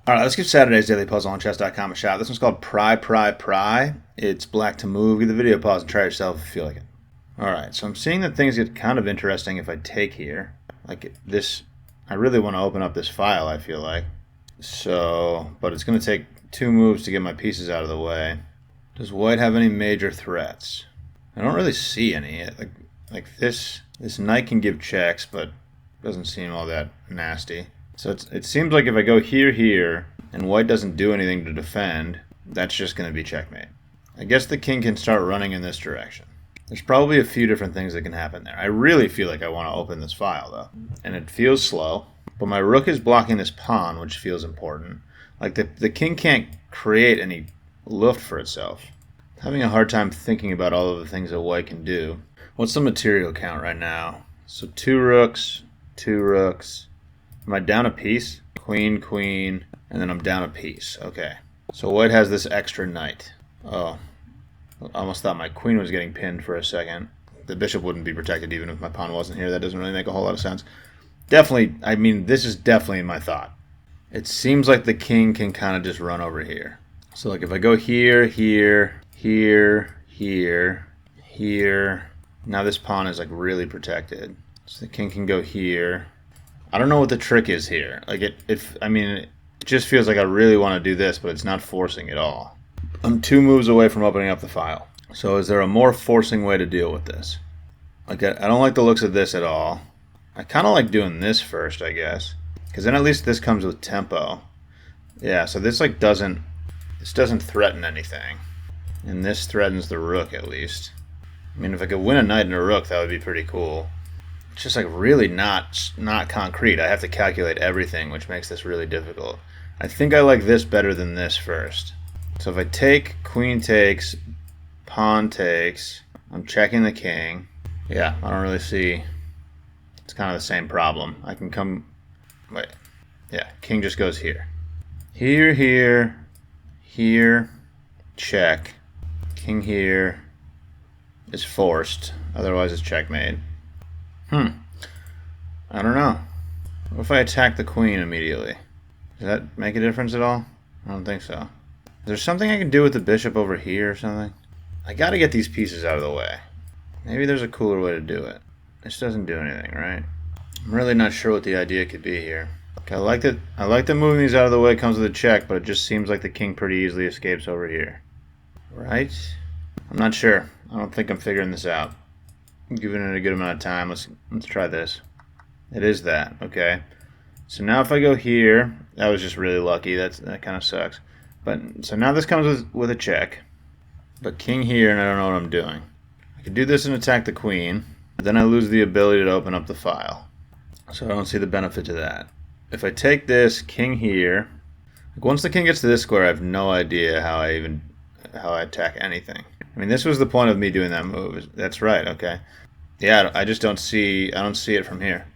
All right, let's give Saturday's Daily Puzzle on chess.com a shot. This one's called Pry. It's black to move. Give the video a pause and try it yourself if you feel like it. All right, so I'm seeing that things get kind of interesting if I take here. Like this, I really want to open up this file, I feel like. So, but it's going to take 2 moves to get my pieces out of the way. Does white have any major threats? I don't really see any. Like this knight can give checks, but doesn't seem all that nasty. So it seems like if I go here, and white doesn't do anything to defend, that's just going to be checkmate. I guess the king can start running in this direction. There's probably a few different things that can happen there. I really feel like I want to open this file, though. And it feels slow, but my rook is blocking this pawn, which feels important. Like the king can't create any luft for itself. Having a hard time thinking about all of the things that white can do. What's the material count right now? So 2 rooks, 2 rooks. Am I down a piece? Queen, queen, and then I'm down a piece. Okay. So white has this extra knight. Oh. I almost thought my queen was getting pinned for a second. The bishop wouldn't be protected even if my pawn wasn't here. That doesn't really make a whole lot of sense. Definitely, I mean, this is definitely my thought. It seems like the king can kind of just run over here. So like if I go here, here, here. Now this pawn is like really protected. So the king can go here. I don't know what the trick is here. Like it just feels like I really want to do this, but it's not forcing at all. I'm 2 moves away from opening up the file. So is there a more forcing way to deal with this? Like I don't like the looks of this at all. I kind of like doing this first, I guess, because then at least this comes with tempo. Yeah, so this like doesn't threaten anything, and this threatens the rook at least. I mean, if I could win a knight and a rook, that would be pretty cool. It's just like really not concrete. I have to calculate everything, which makes this really difficult. I think I like this better than this first. So if I take, queen takes, pawn takes, I'm checking the king. Yeah, I don't really see. It's kind of the same problem. I can come. Wait. Yeah, king just goes here. Here. Check. King here is forced. Otherwise it's checkmate. I don't know. What if I attack the queen immediately? Does that make a difference at all? I don't think so. Is there something I can do with the bishop over here or something? I gotta get these pieces out of the way. Maybe there's a cooler way to do it. This doesn't do anything, right? I'm really not sure what the idea could be here. Okay, I like that moving these out of the way comes with a check, but it just seems like the king pretty easily escapes over here. Right? I'm not sure. I don't think I'm figuring this out. I'm giving it a good amount of time. Let's try this. It is that. Okay. So now if I go here, that was just really lucky. That kind of sucks. But so now this comes with a check. But king here, and I don't know what I'm doing. I could do this and attack the queen, but then I lose the ability to open up the file. So I don't see the benefit to that. If I take this, king here, like once the king gets to this square, I have no idea how I attack anything. I mean, this was the point of me doing that move. That's right, okay. Yeah, I don't see it from here.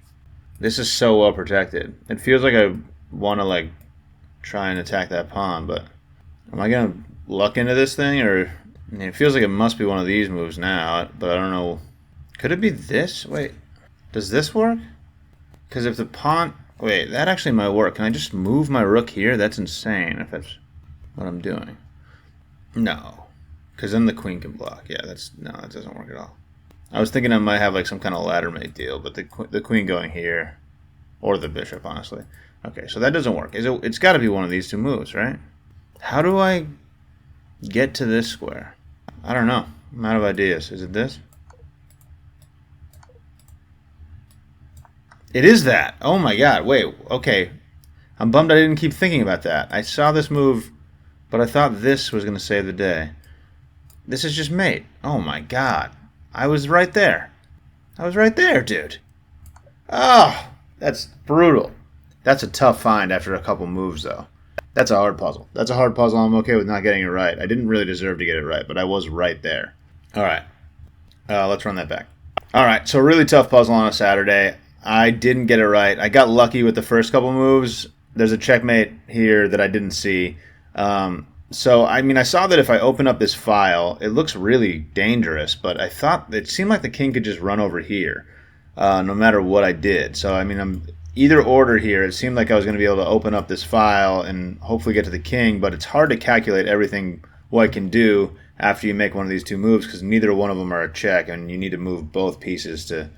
This is so well protected. It feels like I want to like try and attack that pawn, but am I gonna luck into this thing, or I mean, it feels like it must be one of these moves now, but I don't know. Could it be this? Wait, does this work? Because if the pawn, wait, that actually might work. Can I just move my rook here? That's insane if that's what I'm doing. No, because then the queen can block. Yeah, that doesn't work at all. I was thinking I might have like some kind of ladder mate deal, but the queen going here, or the bishop, honestly. Okay, so that doesn't work. It's got to be one of these 2 moves, right? How do I get to this square? I don't know. I'm out of ideas. Is it this? It is that. Oh my god. Wait. Okay. I'm bummed I didn't keep thinking about that. I saw this move, but I thought this was going to save the day. This is just mate. Oh my god. I was right there. I was right there, dude. Oh, that's brutal. That's a tough find after a couple moves, though. That's a hard puzzle. That's a hard puzzle. I'm okay with not getting it right. I didn't really deserve to get it right, but I was right there. All right. Let's run that back. All right, so really tough puzzle on a Saturday. I didn't get it right. I got lucky with the first couple moves. There's a checkmate here that I didn't see. So, I mean, I saw that if I open up this file, it looks really dangerous, but I thought it seemed like the king could just run over here no matter what I did. So, I mean, either order here, it seemed like I was going to be able to open up this file and hopefully get to the king, but it's hard to calculate everything white can do after you make one of these two moves because neither one of them are a check, and you need to move both pieces to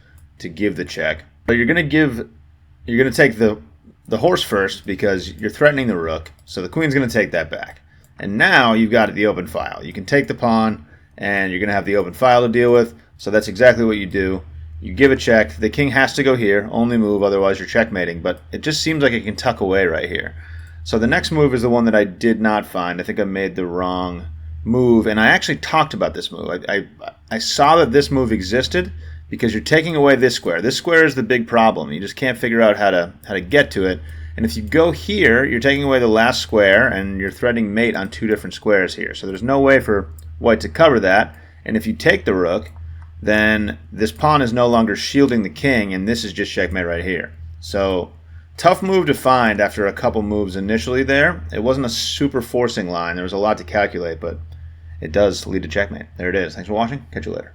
give the check. But you're going to take the horse first because you're threatening the rook, so the queen's going to take that back. And now you've got the open file. You can take the pawn, and you're going to have the open file to deal with, so that's exactly what you do. You give a check. The king has to go here, only move, otherwise you're checkmating, but it just seems like it can tuck away right here. So the next move is the one that I did not find. I think I made the wrong move, and I actually talked about this move. I saw that this move existed because you're taking away this square. This square is the big problem. You just can't figure out how to get to it. And if you go here, you're taking away the last square, and you're threatening mate on two different squares here. So there's no way for white to cover that. And if you take the rook, then this pawn is no longer shielding the king, and this is just checkmate right here. So tough move to find after a couple moves initially there. It wasn't a super forcing line. There was a lot to calculate, but it does lead to checkmate. There it is. Thanks for watching. Catch you later.